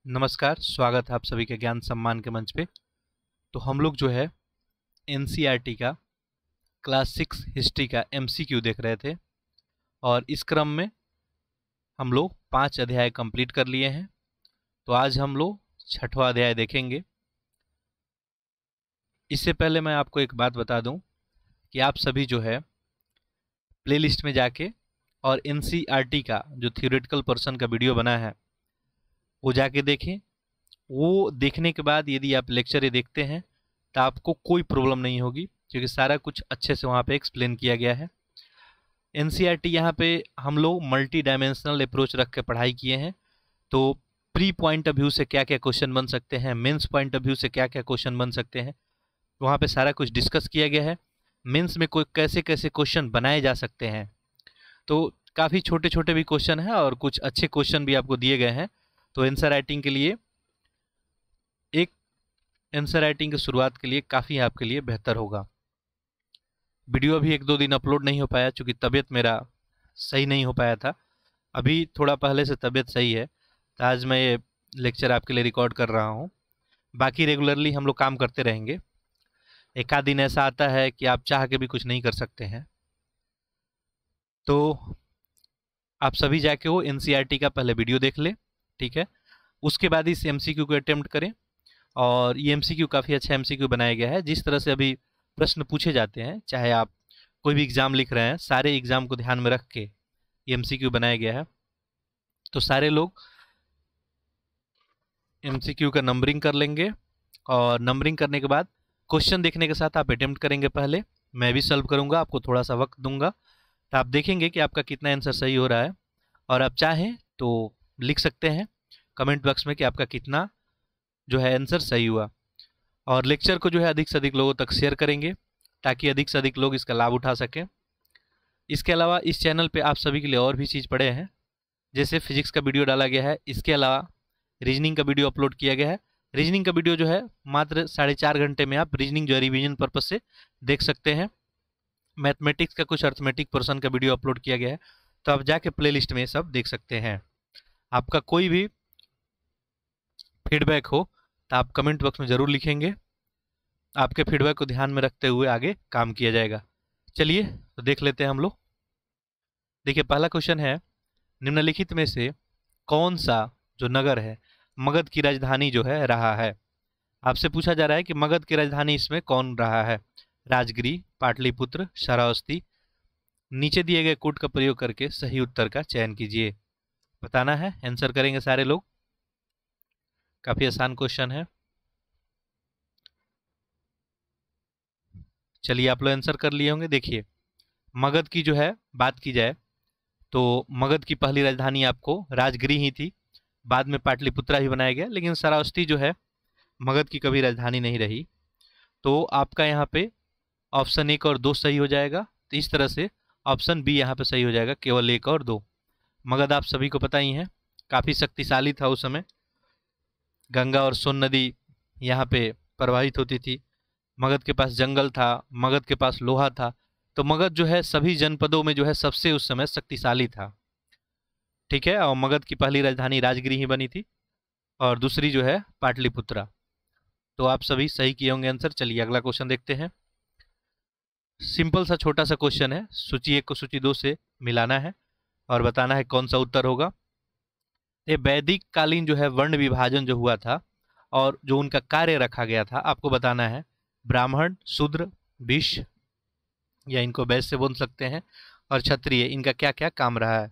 नमस्कार, स्वागत है आप सभी के ज्ञान सम्मान के मंच पे। तो हम लोग जो है एनसीईआरटी का क्लास 6 हिस्ट्री का एमसीक्यू देख रहे थे और इस क्रम में हम लोग 5 अध्याय कंप्लीट कर लिए हैं। तो आज हम लोग 6वां अध्याय देखेंगे। इससे पहले मैं आपको एक बात बता दूं कि आप सभी जो है प्लेलिस्ट में जाके और एनसीईआरटी का जो थियोरेटिकल पोर्शन का वीडियो बना है वो जाके देखें। वो देखने के बाद यदि आप लेक्चर देखते हैं तो आपको कोई प्रॉब्लम नहीं होगी, क्योंकि सारा कुछ अच्छे से वहाँ पे एक्सप्लेन किया गया है। एनसीईआरटी यहाँ पे हम लोग मल्टी डायमेंशनल अप्रोच रख के पढ़ाई किए हैं। तो प्री पॉइंट ऑफ व्यू से क्या क्या क्वेश्चन बन सकते हैं, मेंस पॉइंट ऑफ व्यू से क्या क्या क्वेश्चन बन सकते हैं, वहाँ पे सारा कुछ डिस्कस किया गया है। मेंस में कोई कैसे कैसे क्वेश्चन बनाए जा सकते हैं। तो काफ़ी छोटे छोटे भी क्वेश्चन हैं और कुछ अच्छे क्वेश्चन भी आपको दिए गए हैं। तो आंसर राइटिंग के लिए आंसर राइटिंग की शुरुआत के लिए काफ़ी आपके लिए बेहतर होगा। वीडियो अभी 1-2 दिन अपलोड नहीं हो पाया क्योंकि तबीयत मेरा सही नहीं हो पाया था। अभी थोड़ा पहले से तबीयत सही है, तो आज मैं ये लेक्चर आपके लिए रिकॉर्ड कर रहा हूँ। बाकी रेगुलरली हम लोग काम करते रहेंगे। एक आध दिन ऐसा आता है कि आप चाह के भी कुछ नहीं कर सकते हैं। तो आप सभी जाके वो एनसीईआरटी का पहले वीडियो देख ले, ठीक है। उसके बाद इस एमसीक्यू को अटेम्प्ट करें। और ये एमसीक्यू काफ़ी अच्छा एमसीक्यू बनाया गया है। जिस तरह से अभी प्रश्न पूछे जाते हैं, चाहे आप कोई भी एग्ज़ाम लिख रहे हैं, सारे एग्ज़ाम को ध्यान में रख के ये एमसीक्यू बनाया गया है। तो सारे लोग एमसीक्यू का नंबरिंग कर लेंगे और नंबरिंग करने के बाद क्वेश्चन देखने के साथ आप अटेम्प्ट करेंगे। पहले मैं भी सॉल्व करूंगा, आपको थोड़ा सा वक्त दूंगा, तो आप देखेंगे कि आपका कितना आंसर सही हो रहा है। और आप चाहें तो लिख सकते हैं कमेंट बॉक्स में कि आपका कितना जो है आंसर सही हुआ। और लेक्चर को जो है अधिक से अधिक लोगों तक शेयर करेंगे ताकि अधिक से अधिक लोग इसका लाभ उठा सकें। इसके अलावा इस चैनल पे आप सभी के लिए और भी चीज़ पड़े हैं, जैसे फिजिक्स का वीडियो डाला गया है। इसके अलावा रीजनिंग का वीडियो अपलोड किया गया है। रीजनिंग का वीडियो जो है मात्र 4.5 घंटे में आप रीजनिंग जो है रिवीजन पर्पज से देख सकते हैं। मैथमेटिक्स का कुछ अर्थमेटिक पोर्शन का वीडियो अपलोड किया गया है, तो आप जाके प्ले लिस्ट में सब देख सकते हैं। आपका कोई भी फीडबैक हो तो आप कमेंट बॉक्स में ज़रूर लिखेंगे। आपके फीडबैक को ध्यान में रखते हुए आगे काम किया जाएगा। चलिए तो देख लेते हैं हम लोग। देखिए, पहला क्वेश्चन है, निम्नलिखित में से कौन सा जो नगर है मगध की राजधानी जो है रहा है। आपसे पूछा जा रहा है कि मगध की राजधानी इसमें कौन रहा है। राजगिरी, पाटलिपुत्र, श्रावस्ती। नीचे दिए गए कोड का प्रयोग करके सही उत्तर का चयन कीजिए। बताना है, आंसर करेंगे सारे लोग। काफी आसान क्वेश्चन है। चलिए, आप लोग आंसर कर लिए होंगे। देखिए, मगध की जो है बात की जाए तो मगध की पहली राजधानी आपको राजगिरी ही थी। बाद में पाटलिपुत्रा भी बनाया गया, लेकिन श्रावस्ती जो है मगध की कभी राजधानी नहीं रही। तो आपका यहाँ पे ऑप्शन 1 और 2 सही हो जाएगा। तो इस तरह से ऑप्शन बी यहाँ पे सही हो जाएगा, केवल 1 और 2। मगध आप सभी को पता ही है, काफ़ी शक्तिशाली था उस समय। गंगा और सोन नदी यहाँ पे प्रवाहित होती थी। मगध के पास जंगल था, मगध के पास लोहा था। तो मगध जो है सभी जनपदों में जो है सबसे उस समय शक्तिशाली था, ठीक है। और मगध की पहली राजधानी राजगिरी ही बनी थी और दूसरी जो है पाटलिपुत्रा। तो आप सभी सही किए होंगे आंसर। चलिए अगला क्वेश्चन देखते हैं। सिंपल सा छोटा सा क्वेश्चन है। सूची 1 को सूची 2 से मिलाना है और बताना है कौन सा उत्तर होगा। ये वैदिक कालीन जो है वर्ण विभाजन जो हुआ था और जो उनका कार्य रखा गया था, आपको बताना है। ब्राह्मण, शूद्र, वैश्य या इनको वैश्य से बोल सकते हैं, और क्षत्रिय, इनका क्या क्या काम रहा है।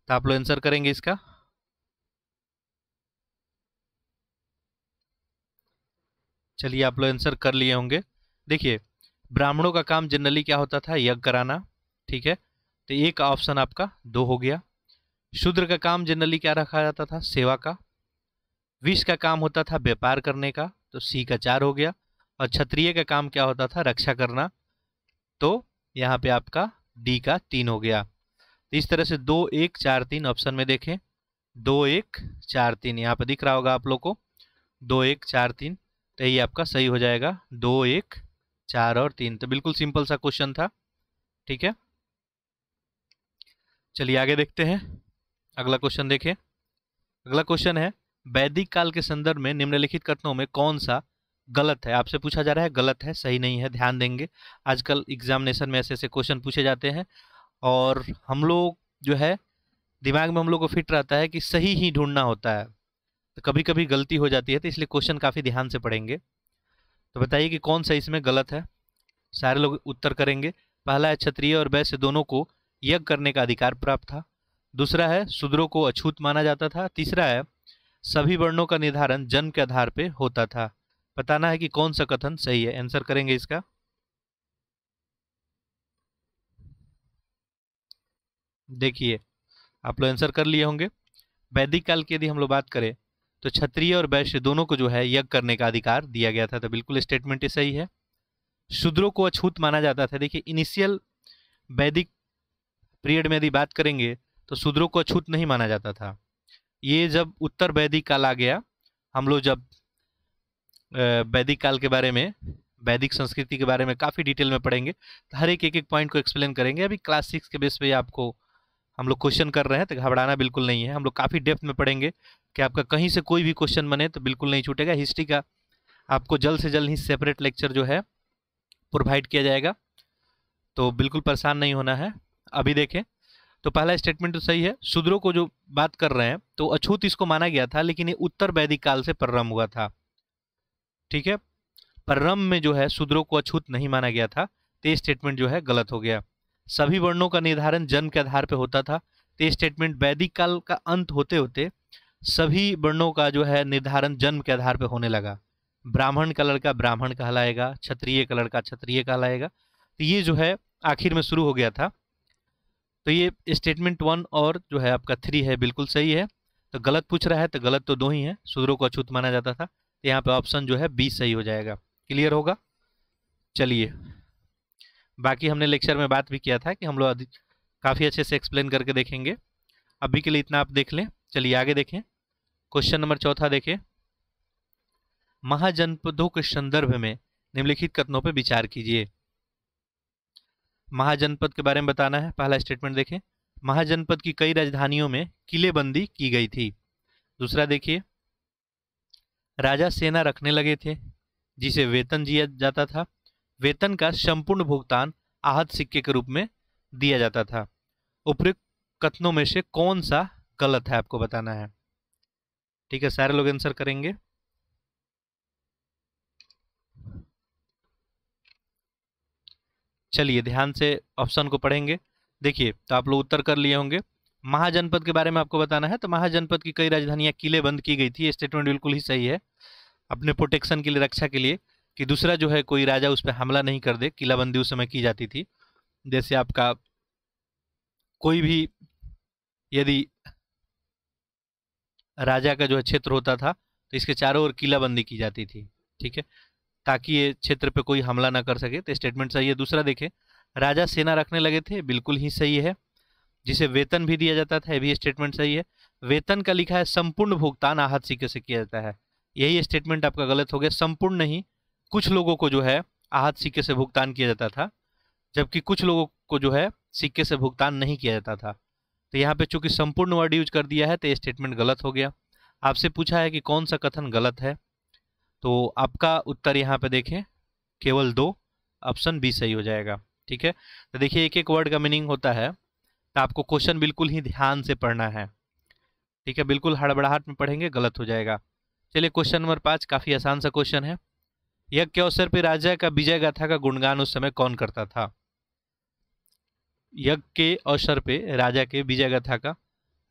तो आप लोग आंसर करेंगे इसका। चलिए, आप लोग आंसर कर लिए होंगे। देखिए, ब्राह्मणों का काम जनरली क्या होता था, यज्ञ कराना, ठीक है। तो एक ऑप्शन आपका 2 हो गया। शूद्र का काम जनरली क्या रखा जाता था, सेवा का। वैश्य का काम होता था व्यापार करने का, तो सी का 4 हो गया। और क्षत्रिय का काम क्या होता था, रक्षा करना, तो यहाँ पे आपका डी का 3 हो गया। तो इस तरह से 2 1 4 3 ऑप्शन में देखें। 2 1 4 3 यहाँ पे दिख रहा होगा आप लोग को। 2 1 4 3, तो यही आपका सही हो जाएगा। 2 1 4 और 3। तो बिल्कुल सिंपल सा क्वेश्चन था, ठीक है। चलिए आगे देखते हैं। अगला क्वेश्चन देखें। अगला क्वेश्चन है, वैदिक काल के संदर्भ में निम्नलिखित कथनों में कौन सा गलत है? आपसे पूछा जा रहा है, गलत है, सही नहीं है, ध्यान देंगे। आजकल एग्जामिनेशन में ऐसे ऐसे क्वेश्चन पूछे जाते हैं और हम लोग जो है दिमाग में हम लोग को फिट रहता है कि सही ही ढूंढना होता है, तो कभी कभी गलती हो जाती है, तो इसलिए क्वेश्चन काफ़ी ध्यान से पढ़ेंगे। तो बताइए कि कौन सा इसमें गलत है। सारे लोग उत्तर करेंगे। पहला है क्षत्रिय और वैश्य दोनों को यज्ञ करने का अधिकार प्राप्त था। दूसरा है शूद्रों को अछूत माना जाता था। तीसरा है सभी वर्णों का निर्धारण जन्म के आधार पर होता था। बताना है कि कौन सा कथन सही है। आंसर करेंगे इसका। देखिए, आप लोग आंसर कर लिए होंगे। वैदिक काल की यदि हम लोग बात करें तो क्षत्रिय और वैश्य दोनों को जो है यज्ञ करने का अधिकार दिया गया था, तो बिल्कुल स्टेटमेंट ही सही है। शूद्रों को अछूत माना जाता था। देखिए, इनिशियल वैदिक पीरियड में यदि बात करेंगे तो शूद्रों को अछूत नहीं माना जाता था। ये जब उत्तर वैदिक काल आ गया, हम लोग जब वैदिक काल के बारे में, वैदिक संस्कृति के बारे में काफ़ी डिटेल में पढ़ेंगे, तो हर एक एक पॉइंट को एक्सप्लेन करेंगे। अभी क्लास 6 के बेस पे आपको हम लोग क्वेश्चन कर रहे हैं, तो घबराना बिल्कुल नहीं है। हम लोग काफ़ी डेप्थ में पढ़ेंगे कि आपका कहीं से कोई भी क्वेश्चन बने तो बिल्कुल नहीं छूटेगा। हिस्ट्री का आपको जल्द से जल्द ही सेपरेट लेक्चर जो है प्रोवाइड किया जाएगा, तो बिल्कुल परेशान नहीं होना है। अभी देखें तो पहला स्टेटमेंट तो सही है। शूद्रों को जो बात कर रहे हैं तो अछूत इसको माना गया था, लेकिन ये उत्तर वैदिक काल से प्रारंभ हुआ था। ठीक है, प्रारंभ में जो है शूद्रों को अछूत नहीं माना गया था, तो ये स्टेटमेंट जो है गलत हो गया। सभी वर्णों का निर्धारण जन्म के आधार पर होता था, तो ये स्टेटमेंट वैदिक काल का अंत होते होते सभी वर्णों का जो है निर्धारण जन्म के आधार पर होने लगा। ब्राह्मण का लड़का ब्राह्मण कहलाएगा, क्षत्रिय का लड़का क्षत्रिय कहलाएगा, तो ये जो है आखिर में शुरू हो गया था। तो ये स्टेटमेंट 1 और जो है आपका 3 है बिल्कुल सही है। तो गलत पूछ रहा है तो गलत तो 2 ही है। शूद्रों को अछूत माना जाता था, तो यहाँ पे ऑप्शन जो है बी सही हो जाएगा। क्लियर होगा? चलिए, बाकी हमने लेक्चर में बात भी किया था कि हम लोग काफ़ी अच्छे से एक्सप्लेन करके देखेंगे। अभी के लिए इतना आप देख लें। चलिए आगे देखें। क्वेश्चन नंबर 4 देखें। महाजनपदों के संदर्भ में निम्नलिखित कथनों पर विचार कीजिए। महाजनपद के बारे में बताना है। पहला स्टेटमेंट देखें, महाजनपद की कई राजधानियों में किलेबंदी की गई थी। दूसरा देखिए, राजा सेना रखने लगे थे जिसे वेतन दिया जाता था। वेतन का संपूर्ण भुगतान आहत सिक्के के रूप में दिया जाता था। उपयुक्त कथनों में से कौन सा गलत है आपको बताना है। ठीक है, सारे लोग आंसर करेंगे। चलिए ध्यान से ऑप्शन को पढ़ेंगे। देखिए, तो आप लोग उत्तर कर लिए होंगे। महाजनपद के बारे में आपको बताना है, तो महाजनपद की कई राजधानियां किले बंद की गई थी। ये स्टेटमेंट बिल्कुल ही सही है, अपने प्रोटेक्शन के लिए, रक्षा के लिए, कि दूसरा जो है कोई राजा उस पर हमला नहीं कर दे। किलाबंदी उस समय की जाती थी। जैसे आपका कोई भी यदि राजा का जो है क्षेत्र होता था तो इसके चारों ओर किलाबंदी की जाती थी। ठीक है, ताकि ये क्षेत्र पे कोई हमला ना कर सके। तो स्टेटमेंट सही है। दूसरा देखें, राजा सेना रखने लगे थे, बिल्कुल ही सही है। जिसे वेतन भी दिया जाता था, ये भी स्टेटमेंट सही है। वेतन का लिखा है संपूर्ण भुगतान आहत सिक्के से किया जाता है, यही स्टेटमेंट आपका गलत हो गया। संपूर्ण नहीं, कुछ लोगों को जो है आहत सिक्के से भुगतान किया जाता था, जबकि कुछ लोगों को जो है सिक्के से भुगतान नहीं किया जाता था। तो यहाँ पे चूंकि संपूर्ण वर्ड यूज कर दिया है तो ये स्टेटमेंट गलत हो गया। आपसे पूछा है कि कौन सा कथन गलत है, तो आपका उत्तर यहाँ पे देखें केवल 2, ऑप्शन बी सही हो जाएगा। ठीक है, तो देखिए एक एक वर्ड का मीनिंग होता है, तो आपको क्वेश्चन बिल्कुल ही ध्यान से पढ़ना है। ठीक है, बिल्कुल हड़बड़ाहट में पढ़ेंगे गलत हो जाएगा। चलिए क्वेश्चन नंबर 5 काफ़ी आसान सा क्वेश्चन है। यज्ञ के अवसर पर राजा का विजय गाथा का गुणगान उस समय कौन करता था? यज्ञ के अवसर पे राजा के विजय गाथा का,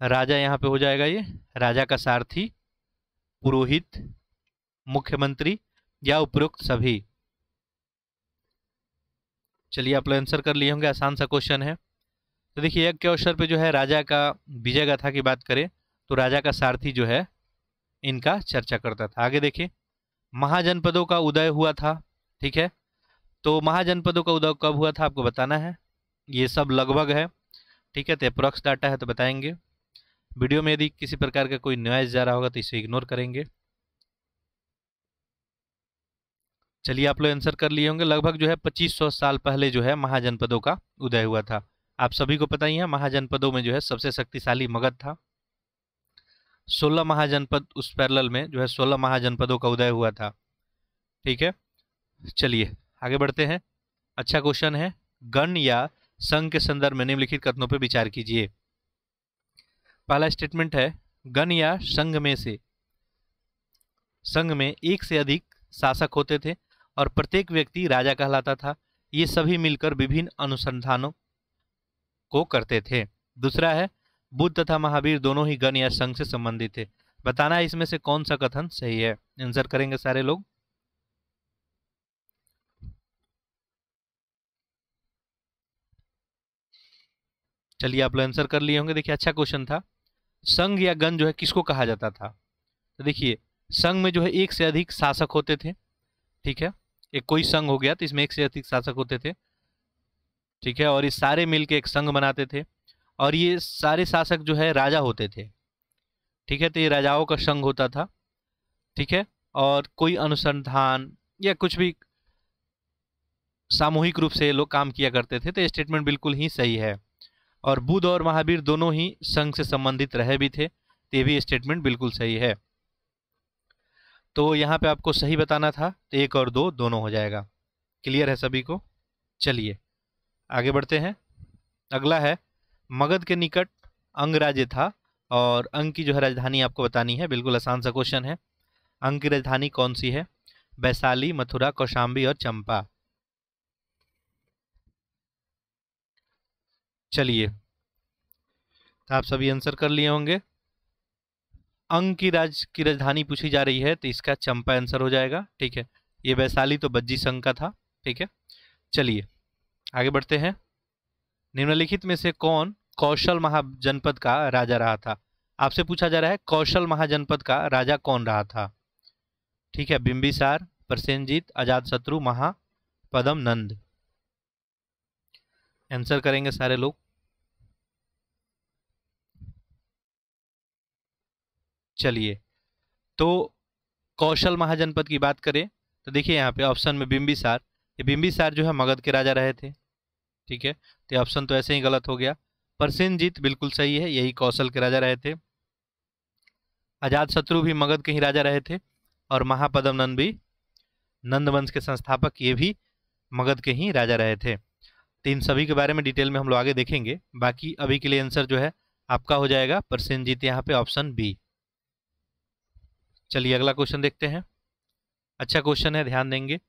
राजा यहाँ पे हो जाएगा ये राजा का सारथी, पुरोहित, मुख्यमंत्री या उपरोक्त सभी। चलिए आप लोग आंसर कर लिए होंगे, आसान सा क्वेश्चन है। तो देखिए यज्ञ के अवसर पे जो है राजा का विजय गाथा की बात करें तो राजा का सारथी जो है इनका चर्चा करता था। आगे देखिए, महाजनपदों का उदय हुआ था। ठीक है, तो महाजनपदों का उदय कब हुआ था आपको बताना है। ये सब लगभग है। ठीक है, तो अप्रॉक्स डाटा है तो बताएंगे। वीडियो में यदि किसी प्रकार का कोई नॉइज जा रहा होगा तो इसे इग्नोर करेंगे। चलिए आप लोग आंसर कर लिए होंगे। लगभग जो है 2500 साल पहले जो है महाजनपदों का उदय हुआ था। आप सभी को पता ही है महाजनपदों में जो है सबसे शक्तिशाली मगध था। 16 महाजनपद, उस पैरेलल में जो है 16 महाजनपदों का उदय हुआ था। ठीक है, चलिए आगे बढ़ते हैं। अच्छा क्वेश्चन है, गण या संघ के संदर्भ में निम्नलिखित कथनों पर विचार कीजिए। पहला स्टेटमेंट है, गण या संघ में से, संघ में एक से अधिक शासक होते थे और प्रत्येक व्यक्ति राजा कहलाता था। ये सभी मिलकर विभिन्न अनुसंधानों को करते थे। दूसरा है, बुद्ध तथा महावीर दोनों ही गण या संघ से संबंधित थे। बताना है इसमें से कौन सा कथन सही है। आंसर करेंगे सारे लोग। चलिए आप लोग आंसर कर लिए होंगे। देखिए अच्छा क्वेश्चन था। संघ या गण जो है किसको कहा जाता था? तो देखिए संघ में जो है एक से अधिक शासक होते थे। ठीक है, एक कोई संघ हो गया तो इसमें एक से अधिक शासक होते थे। ठीक है, और ये सारे मिलके एक संघ बनाते थे और ये सारे शासक जो है राजा होते थे। ठीक है, तो ये राजाओं का संघ होता था। ठीक है, और कोई अनुसंधान या कुछ भी सामूहिक रूप से ये लोग काम किया करते थे। तो ये स्टेटमेंट बिल्कुल ही सही है। और बुद्ध और महावीर दोनों ही संघ से संबंधित रहे भी थे, तो ये भी स्टेटमेंट बिल्कुल सही है। तो यहाँ पे आपको सही बताना था, तो 1 और 2 दोनों हो जाएगा। क्लियर है सभी को? चलिए आगे बढ़ते हैं। अगला है, मगध के निकट अंग राज्य था और अंग की जो है राजधानी आपको बतानी है। बिल्कुल आसान सा क्वेश्चन है। अंग की राजधानी कौन सी है? वैशाली, मथुरा, कौशाम्बी और चंपा। चलिए तो आप सभी आंसर कर लिए होंगे। अंग की राजधानी पूछी जा रही है तो इसका चंपा आंसर हो जाएगा। ठीक है, ये वैशाली तो बज्जी संघ का था। ठीक है, चलिए आगे बढ़ते हैं। निम्नलिखित में से कौन कौशल महाजनपद का राजा रहा था? आपसे पूछा जा रहा है कौशल महाजनपद का राजा कौन रहा था। ठीक है, बिंबिसार, प्रसेनजीत, अजातशत्रु, महापद्म नंद। आंसर करेंगे सारे लोग। चलिए तो कौशल महाजनपद की बात करें तो देखिए यहाँ पे ऑप्शन में बिंबिसार, ये बिंबिसार जो है मगध के राजा रहे थे। ठीक है, तो ऑप्शन तो ऐसे ही गलत हो गया। प्रसेनजीत बिल्कुल सही है, यही कौशल के राजा रहे थे। अजातशत्रु भी मगध के ही राजा रहे थे और महापद्म नंद भी नंद वंश के संस्थापक, ये भी मगध के ही राजा रहे थे। तो इन सभी के बारे में डिटेल में हम लोग आगे देखेंगे। बाकी अभी के लिए आंसर जो है आपका हो जाएगा प्रसेनजीत, यहाँ पे ऑप्शन बी। चलिए अगला क्वेश्चन देखते हैं। अच्छा क्वेश्चन है, ध्यान देंगे।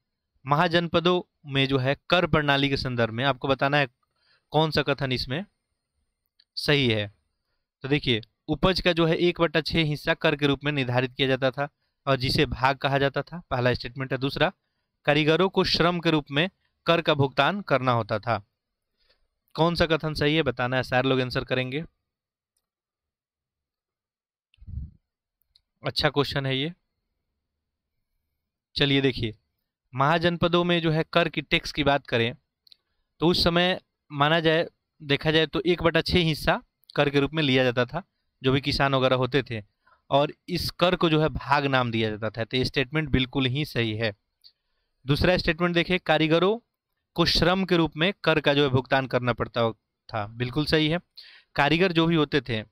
महाजनपदों में जो है कर प्रणाली के संदर्भ में आपको बताना है कौन सा कथन इसमें सही है। तो देखिए उपज का जो है 1/6 हिस्सा कर के रूप में निर्धारित किया जाता था और जिसे भाग कहा जाता था, पहला स्टेटमेंट है। दूसरा, कारीगरों को श्रम के रूप में कर का भुगतान करना होता था। कौन सा कथन सही है बताना है, सारे लोग आंसर करेंगे। अच्छा क्वेश्चन है ये। चलिए देखिए, महाजनपदों में जो है कर की टैक्स की बात करें तो उस समय माना जाए, देखा जाए तो 1/6 हिस्सा कर के रूप में लिया जाता था जो भी किसान वगैरह होते थे, और इस कर को जो है भाग नाम दिया जाता था। तो ये स्टेटमेंट बिल्कुल ही सही है। दूसरा स्टेटमेंट देखिए, कारीगरों को श्रम के रूप में कर का जो है भुगतान करना पड़ता था, बिल्कुल सही है। कारीगर जो भी होते थे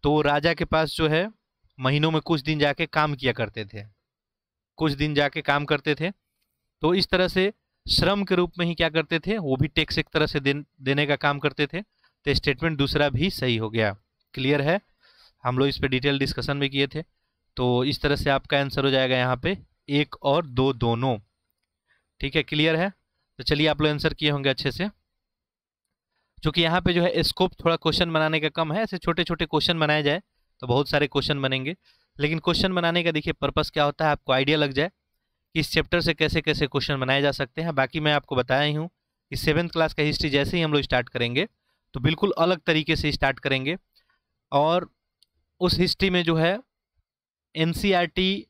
तो राजा के पास जो है महीनों में कुछ दिन जाके काम किया करते थे, कुछ दिन जाके काम करते थे। तो इस तरह से श्रम के रूप में ही क्या करते थे, वो भी टैक्स एक तरह से देने का काम करते थे। तो स्टेटमेंट दूसरा भी सही हो गया। क्लियर है? हम लोग इस पे डिटेल डिस्कशन भी किए थे। तो इस तरह से आपका आंसर हो जाएगा यहाँ पे 1 और 2 दोनों। ठीक है, क्लियर है? तो चलिए आप लोग आंसर किए होंगे अच्छे से। क्योंकि यहाँ पे जो है स्कोप थोड़ा क्वेश्चन बनाने का कम है, ऐसे छोटे छोटे क्वेश्चन बनाए जाए तो बहुत सारे क्वेश्चन बनेंगे। लेकिन क्वेश्चन बनाने का देखिए पर्पस क्या होता है, आपको आइडिया लग जाए कि इस चैप्टर से कैसे कैसे क्वेश्चन बनाए जा सकते हैं। बाकी मैं आपको बताया ही हूँ कि 7th क्लास का हिस्ट्री जैसे ही हम लोग स्टार्ट करेंगे तो बिल्कुल अलग तरीके से स्टार्ट करेंगे, और उस हिस्ट्री में जो है एनसीईआरटी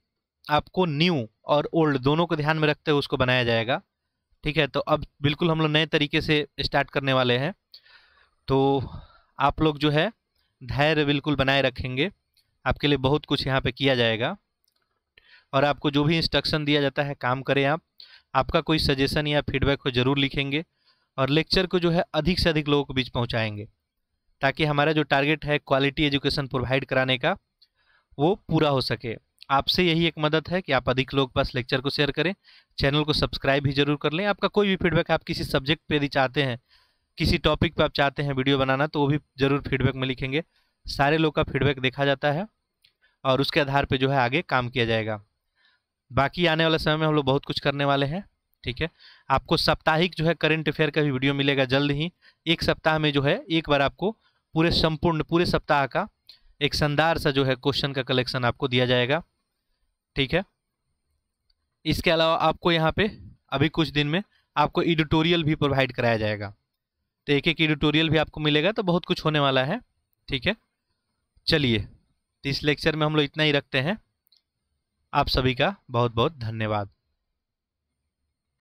आपको न्यू और ओल्ड दोनों को ध्यान में रखते हुए उसको बनाया जाएगा। ठीक है, तो अब बिल्कुल हम लोग नए तरीके से स्टार्ट करने वाले हैं। तो आप लोग जो है धैर्य बिल्कुल बनाए रखेंगे, आपके लिए बहुत कुछ यहाँ पे किया जाएगा। और आपको जो भी इंस्ट्रक्शन दिया जाता है काम करें आप। आपका कोई सजेशन या फीडबैक को ज़रूर लिखेंगे और लेक्चर को जो है अधिक से अधिक लोगों के बीच पहुँचाएंगे, ताकि हमारा जो टारगेट है क्वालिटी एजुकेशन प्रोवाइड कराने का, वो पूरा हो सके। आपसे यही एक मदद है कि आप अधिक लोग पास लेक्चर को शेयर करें, चैनल को सब्सक्राइब भी जरूर कर लें। आपका कोई भी फीडबैक, आप किसी सब्जेक्ट पे यदि चाहते हैं, किसी टॉपिक पे आप चाहते हैं वीडियो बनाना, तो वो भी जरूर फीडबैक में लिखेंगे। सारे लोग का फीडबैक देखा जाता है और उसके आधार पे जो है आगे काम किया जाएगा। बाकी आने वाले समय में हम लोग बहुत कुछ करने वाले हैं, ठीक है। आपको साप्ताहिक जो है करंट अफेयर का भी वीडियो मिलेगा जल्द ही। एक सप्ताह में जो है एक बार आपको पूरे सप्ताह का एक शानदार सा जो है क्वेश्चन का कलेक्शन आपको दिया जाएगा, ठीक है। इसके अलावा आपको यहाँ पे अभी कुछ दिन में आपको एडिटोरियल भी प्रोवाइड कराया जाएगा, तो एक एक एडिटोरियल भी आपको मिलेगा, तो बहुत कुछ होने वाला है, ठीक है। चलिए, तो इस लेक्चर में हम लोग इतना ही रखते हैं। आप सभी का बहुत बहुत धन्यवाद।